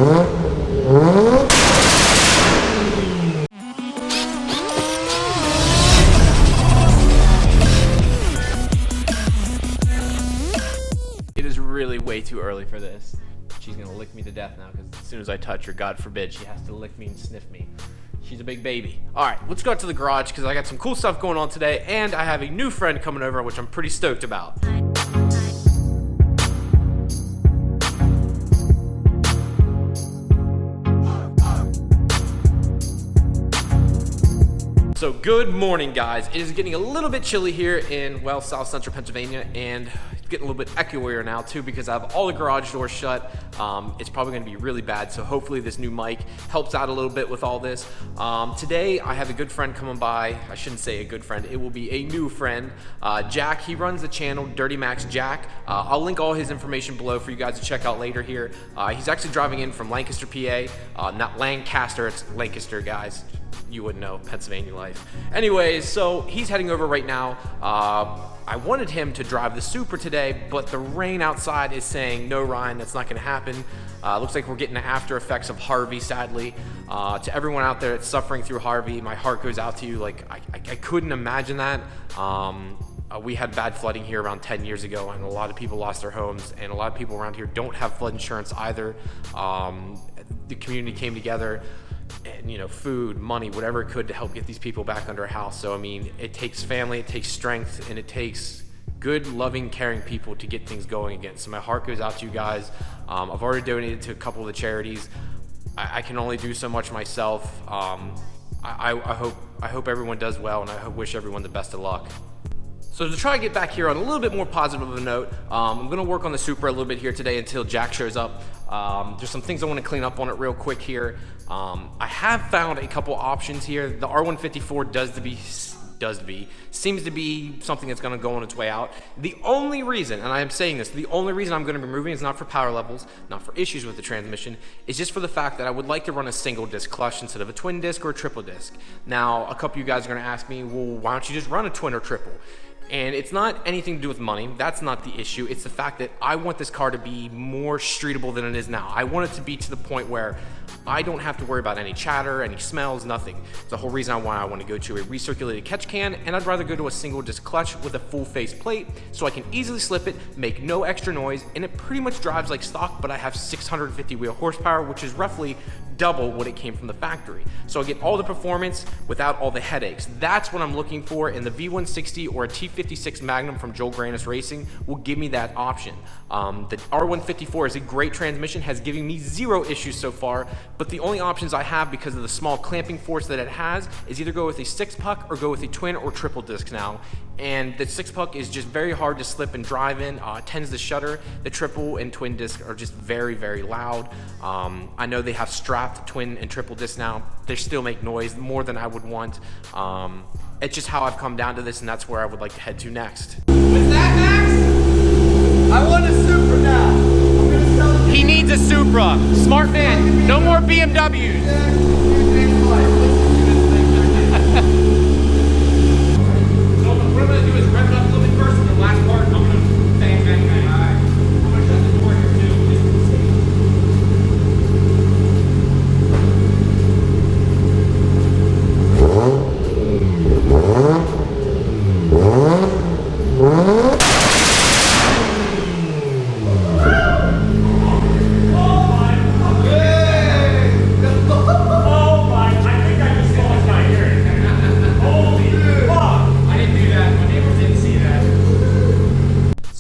It is really way too early for this. She's gonna lick me to death now because as soon as I touch her, God forbid, she has to lick me and sniff me. She's a big baby. All right, let's go out to the garage because I got some cool stuff going on today, and I have a new friend coming over, which I'm pretty stoked about. So good morning, guys. It is getting a little bit chilly here in, well, south central Pennsylvania, and it's getting a little bit echoier now too because I have all the garage doors shut. It's probably gonna be really bad, so hopefully this new mic helps out a little bit with all this. Today, I have a good friend coming by. I shouldn't say a good friend, it will be a new friend. Jack, he runs the channel, DurtyMax Jack. I'll link all his information below for you guys to check out later here. He's actually driving in from Lancaster, PA. Not Lancaster, it's Lancaster, guys. You wouldn't know Pennsylvania life. Anyways, so he's heading over right now. I wanted him to drive the Supra today, but the rain outside is saying, no, Ryan, that's not gonna happen. Looks like we're getting the after effects of Harvey, sadly. To everyone out there that's suffering through Harvey, my heart goes out to you. Like, I couldn't imagine that. We had bad flooding here around 10 years ago, and a lot of people lost their homes, and a lot of people around here don't have flood insurance either. The community came together, and, you know, food, money, whatever it could to help get these people back under a house. So I mean, it takes family, it takes strength, and it takes good, loving, caring people to get things going again. So my heart goes out to you guys. I've already donated to a couple of the charities. I can only do so much myself. I hope everyone does well, and I wish everyone the best of luck. So to try to get back here on a little bit more positive of a note, I'm gonna work on the Supra a little bit here today until Jack shows up. There's some things I wanna clean up on it real quick here. I have found a couple options here. The R154 seems to be something that's gonna go on its way out. The only reason, and I am saying this, the only reason I'm gonna be removing is not for power levels, not for issues with the transmission, is just for the fact that I would like to run a single disc clutch instead of a twin disc or a triple disc. Now, a couple of you guys are gonna ask me, well, why don't you just run a twin or triple? And it's not anything to do with money. That's not the issue. It's the fact that I want this car to be more streetable than it is now. I want it to be to the point where I don't have to worry about any chatter, any smells, nothing. It's the whole reason why I want to go to a recirculated catch can, and I'd rather go to a single disc clutch with a full face plate so I can easily slip it, make no extra noise, and it pretty much drives like stock, but I have 650 wheel horsepower, which is roughly double what it came from the factory. So I get all the performance without all the headaches. That's what I'm looking for, and the V160 or a T56 Magnum from Joel Granis Racing will give me that option. The R154 is a great transmission, has given me zero issues so far, but the only options I have because of the small clamping force that it has is either go with a 6-puck or go with a twin or triple disc now. And the 6-puck is just very hard to slip and drive in, tends to shudder. The triple and twin disc are just very, very loud. I know they have strapped twin and triple disc now. They still make noise more than I would want. It's just how I've come down to this, and that's where I would like to head to next. What's that, Max? I want a Supra now. I'm gonna sell it. He needs a Supra. Smart man. No more BMWs.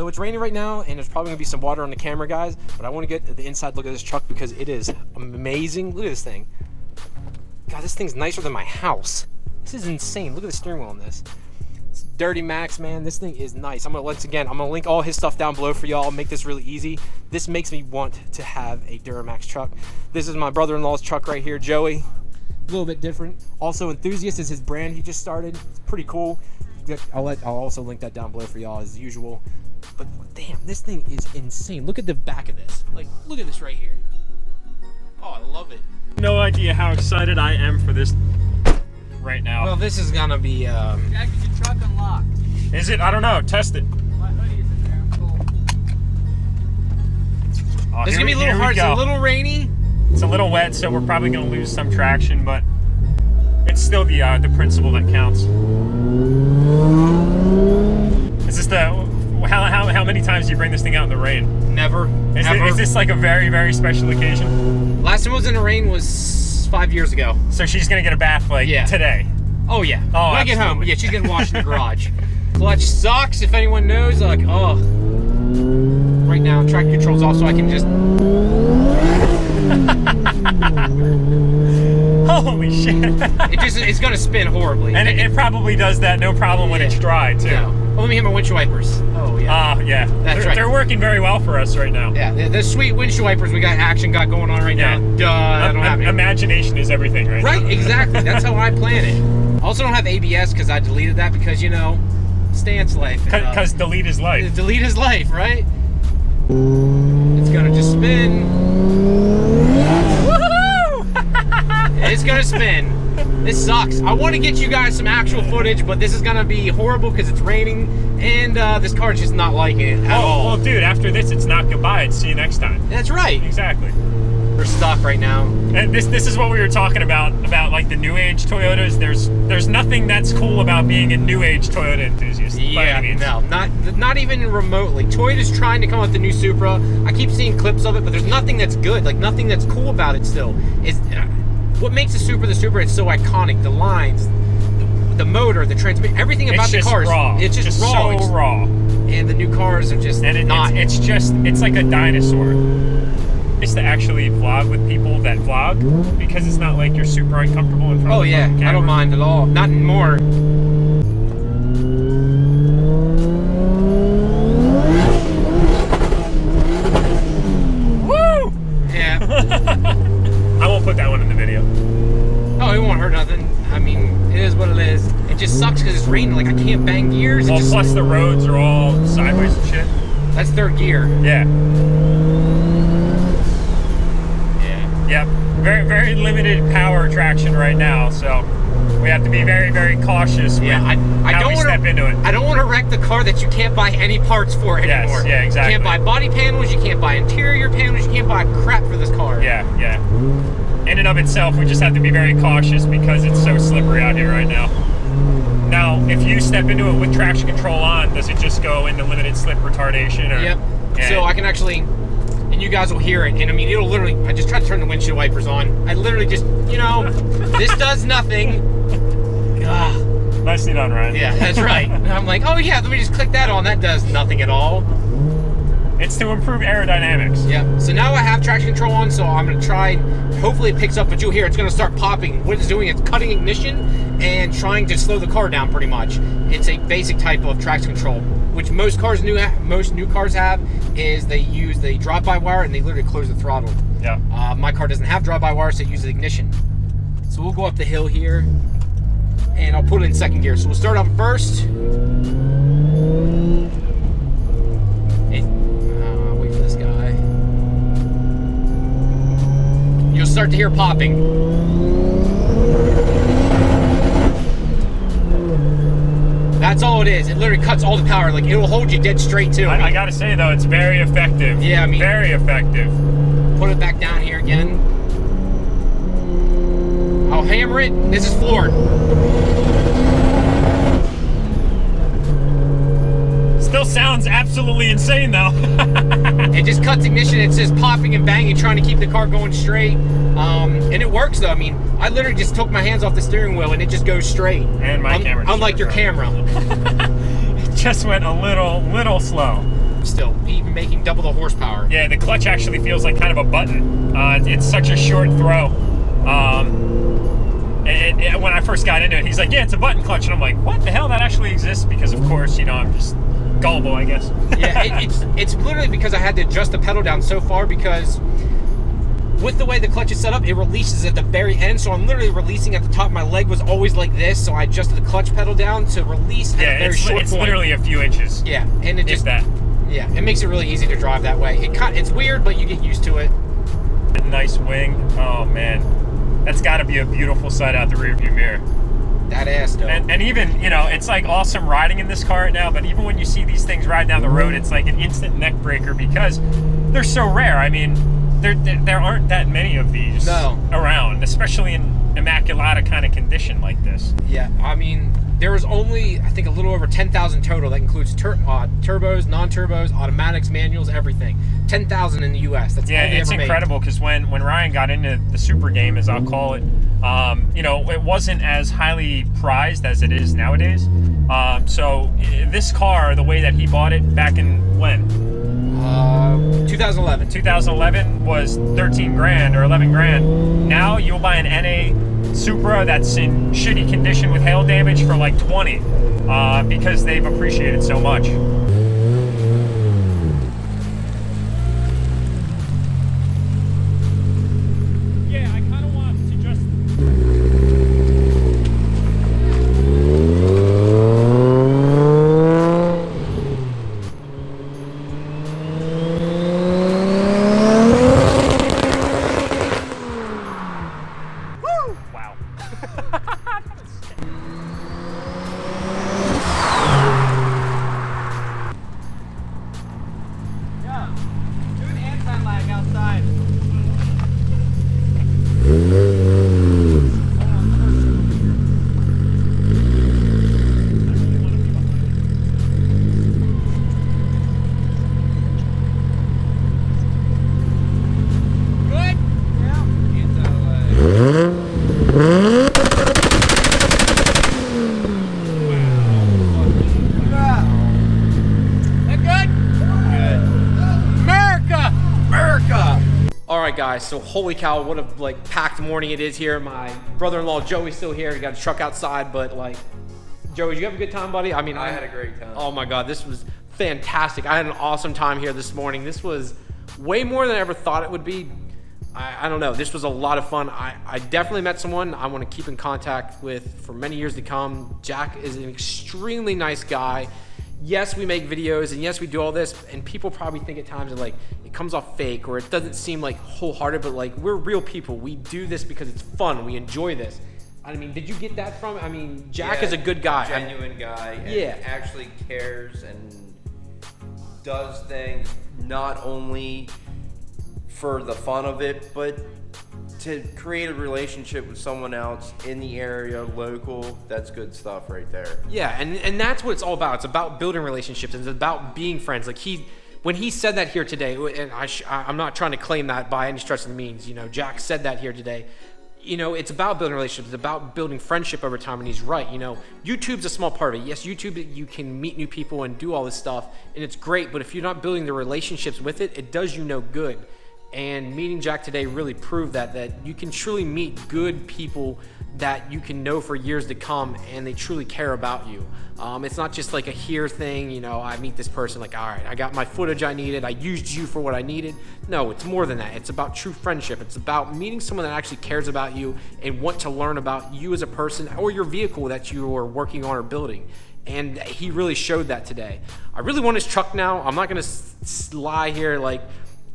It's raining right now, and there's probably gonna be some water on the camera, guys, but I want to get the inside look at this truck because it is amazing. Look at this thing. God, this thing's nicer than my house. This is insane. Look at the steering wheel on this. It's DurtyMax, man. This thing is nice. I'm gonna link all his stuff down below for y'all, make this really easy. This makes me want to have a Duramax truck. This is my brother-in-law's truck right here, Joey. A little bit different. Also, Enthusiast is his brand he just started. It's pretty cool. I'll also link that down below for y'all as usual. But damn, this thing is insane. Look at the back of this. Like, look at this right here. Oh, I love it. No idea how excited I am for this right now. Well, this is gonna be Jack, is your truck unlocked? Is it? I don't know. Test it. My hoodie is in there. Cool. Oh, It's gonna be a little hard. It's a little rainy, It's a little wet, so we're probably going to lose some traction, but it's still the principle that counts. Is this the how many times do you bring this thing out in the rain? Never. Is this like a very, very special occasion? Last time it was in the rain was 5 years ago. So she's gonna get a bath like today. Oh yeah. Oh, when I get home, absolutely. yeah, she's getting washed in the garage. Clutch sucks. If anyone knows, like, oh. Right now, traction control's off, so I can just. Holy shit! It's gonna spin horribly. And it probably does that no problem when it's dry too. Yeah. Oh, let me hit my windshield wipers. Oh yeah. Yeah. That's right. They're working very well for us right now. Yeah, the sweet windshield wipers we got going on right now. Duh, that don't happen. Imagination is everything right now. Right, exactly. That's how I plan it. Also don't have ABS because I deleted that because, you know, stance life. Because delete is life. Delete is life, right? It's gonna just spin. Woohoo! It's gonna spin. This sucks. I want to get you guys some actual footage, but this is gonna be horrible because it's raining and this car's just not liking it at all. Well, dude, after this, it's not goodbye. It's see you next time. That's right. Exactly. We're stuck right now. And this is what we were talking about like the new age Toyotas. There's nothing that's cool about being a new age Toyota enthusiast. Yeah, no, not even remotely. Toyota's trying to come out with the new Supra. I keep seeing clips of it, but there's nothing that's good, like nothing that's cool about it still. Is what makes the Supra, it's so iconic. The lines, the motor, the transmission, everything about the cars. Raw. It's just raw. So raw. And the new cars are just it's like a dinosaur. I used to actually vlog with people that vlog because it's not like you're super uncomfortable in front of the camera. I don't mind at all. Not anymore. Woo! Yeah. I won't put that one in the video. Oh, it won't hurt nothing. I mean, it is what it is. It just sucks because it's raining. Like, I can't bang gears. Well, plus the roads are all sideways and shit. That's third gear. Yeah. Yeah. Yep. Very, very limited power traction right now, so we have to be very, very cautious with how we step into it. I don't want to wreck the car that you can't buy any parts for anymore. Yes, yeah, exactly. You can't buy body panels, you can't buy interior panels, you can't buy crap for this car. Yeah, yeah. In and of itself, we just have to be very cautious because it's so slippery out here right now. Now, if you step into it with traction control on, does it just go into limited slip retardation? Or, yep. So I can actually, and you guys will hear it, and I mean, it'll literally, I just tried to turn the windshield wipers on. I literally just, you know, this does nothing. Nicely done, Ryan. Yeah, that's right. And I'm like, oh yeah, let me just click that on. That does nothing at all. It's to improve aerodynamics. Yeah. So now I have traction control on, so I'm gonna try. Hopefully it picks up, but you'll hear it's gonna start popping. What it's doing is cutting ignition and trying to slow the car down pretty much. It's a basic type of traction control, which most new cars have. Is they drive-by-wire and they literally close the throttle. Yeah. My car doesn't have drive-by-wire, so it uses ignition. So we'll go up the hill here, and I'll put it in second gear. So we'll start on first. Wait for this guy. You'll start to hear popping. That's all it is. It literally cuts all the power. Like, it will hold you dead straight too. I gotta say though, it's very effective. Yeah, I mean, very effective. Put it back down here again. I'll hammer it. This is floored. Still sounds absolutely insane though. It just cuts ignition. It's just popping and banging, trying to keep the car going straight. And it works though. I mean, I literally just took my hands off the steering wheel and it just goes straight. And my camera. Unlike your camera. It just went a little slow. Still, even making double the horsepower. Yeah, the clutch actually feels like kind of a button. It's such a short throw. When I first got into it, he's like, yeah, it's a button clutch. And I'm like, what the hell? That actually exists? Because of course, you know, I'm just gullible, I guess. Yeah, it's literally because I had to adjust the pedal down so far because with the way the clutch is set up, it releases at the very end. So I'm literally releasing at the top. My leg was always like this, so I adjusted the clutch pedal down to release at a very short point. It's literally a few inches. Yeah, and it just that. Yeah, it makes it really easy to drive that way. It's weird, but you get used to it. A nice wing. Oh man, that's got to be a beautiful sight out the rearview mirror. That ass though. And even, you know, it's like awesome riding in this car right now, but even when you see these things ride down the road, it's like an instant neck breaker because they're so rare. I mean, there aren't that many of these around, especially in immaculata kind of condition like this. Yeah, I mean, there was only, I think, a little over 10,000 total. That includes turbos, non-turbos, automatics, manuals, everything. 10,000 in the U.S. That's all they it's ever incredible because when Ryan got into the Supra game, as I'll call it, you know, it wasn't as highly prized as it is nowadays. So this car, the way that he bought it back in when? 2011. 2011 was 13 grand or 11 grand. Now you'll buy an NA Supra that's in shitty condition with hail damage for like 20 because they've appreciated so much. Yeah, I kind of want to just... Wow. Yeah. Do an anti-lag outside. Good? Yeah. All right, guys, so holy cow, what a like packed morning it is here. My brother-in-law Joey's still here. He got a truck outside, but like, Joey, did you have a good time, buddy? I mean, I had a great time. Oh my God, this was fantastic. I had an awesome time here this morning. This was way more than I ever thought it would be. I don't know, this was a lot of fun. I definitely met someone I want to keep in contact with for many years to come. Jack is an extremely nice guy. Yes, we make videos, and yes, we do all this, and people probably think at times that like it comes off fake or it doesn't seem like wholehearted, but like we're real people. We do this because it's fun. We enjoy this. I mean, did you get that from? I mean, Jack is a good guy. Genuine guy. And actually cares and does things not only for the fun of it, but to create a relationship with someone else in the area, local. That's good stuff right there. Yeah, and that's what it's all about. It's about building relationships. It's about being friends. Like when he said that here today, and I'm not trying to claim that by any stretch of the means. You know, Jack said that here today. You know, it's about building relationships. It's about building friendship over time, and he's right. You know, YouTube's a small part of it. Yes, YouTube, you can meet new people and do all this stuff, and it's great, but if you're not building the relationships with it, it does you no good. And meeting Jack today really proved that you can truly meet good people that you can know for years to come, and they truly care about you. It's not just like a here thing, you know, I meet this person like, all right, I got my footage I needed, I used you for what I needed. No, it's more than that. It's about true friendship. It's about meeting someone that actually cares about you and want to learn about you as a person or your vehicle that you are working on or building. And he really showed that today. I really want his truck now. I'm not gonna lie here, like,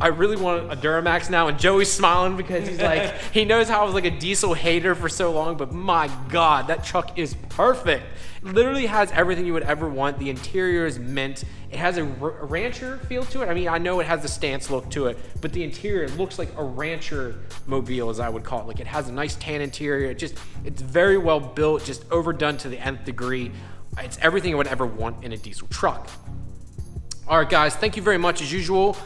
I really want a Duramax now, and Joey's smiling because he's like, he knows how I was like a diesel hater for so long, but my God, that truck is perfect. It literally has everything you would ever want. The interior is mint. It has a rancher feel to it. I mean, I know it has the stance look to it, but the interior looks like a rancher mobile, as I would call it. Like, it has a nice tan interior. It's very well built, just overdone to the nth degree. It's everything I would ever want in a diesel truck. All right, guys, thank you very much as usual.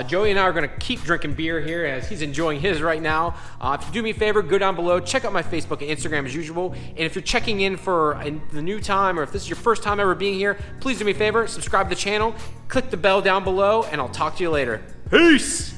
Joey and I are gonna keep drinking beer here as he's enjoying his right now. If you do me a favor, go down below, check out my Facebook and Instagram as usual. And if you're checking in for the new time, or if this is your first time ever being here, please do me a favor, subscribe to the channel, click the bell down below, and I'll talk to you later. Peace!